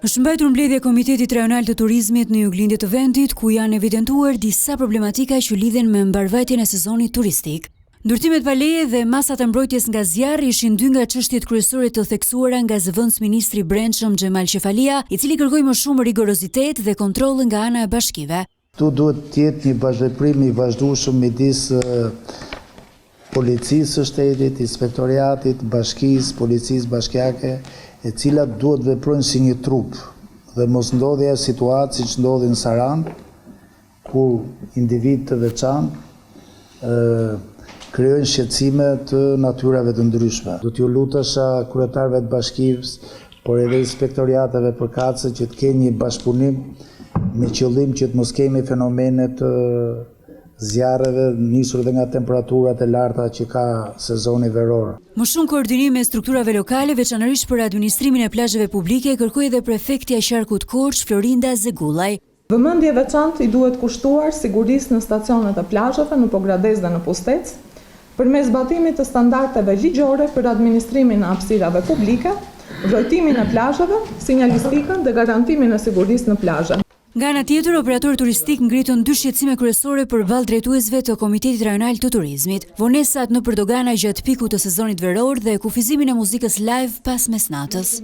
Është mbajtur mbledhja e Komitetit Rajonal të Turizmit në juglindje të vendit, ku janë evidentuar disa problematika që lidhen me mbarvajtjen e sezonit turistik. Ndërtimet pa leje dhe masat e mbrojtjes nga zjarri ishin dy nga çështjet kryesore të theksuara nga zëvendës ministri i Brendshëm Xhemal Çefalia, i cili kërkoi më shumë rigorozitet dhe kontroll nga ana e bashkive. Tu duhet të jetë një bashkëveprim i vazhdueshëm midis policisë së shtetit, inspektoriatit, bashkisë, policisë bashkiake, e cilat duhet veprojnë si një trup dhe mos ndodhja situatë siç ndodhi në Sarandë, ku individ të veçantë krijojnë shqetësime të natyrave të ndryshme. Do t'ju lutesha kryetarëve të bashkisë, por edhe inspektoriateve përkatëse që të kenë një bashkëpunim me qëllim që të mos kemi fenomene të zjarreve nisur dhe nga temperaturat e larta që ka sezoni veror. Më shumë koordinim me strukturave lokale, veçanërisht për administrimin e plazheve publike, kërkoi edhe prefekti i Qarkut Korç, Florinda Zegullaj. Vëmendje veçantë i duhet kushtuar sigurisë në stacionet e plazheve në Pogradec dhe në Pustec, përmes zbatimit të standardeve ligjore për administrimin e hapësirave publike, vrojtimin e plazheve, sinjalistikën dhe garantimin e sigurisë në plazhe. Nga ana tjetër, operatorët turistik ngritën dy shqetësime kryesore përballë drejtuesve të Komitetit Rajonal të Turizmit: vonesat nëpër dogana gjatë pikut të sezonit veror dhe kufizimin e muzikës live pas mesnatës.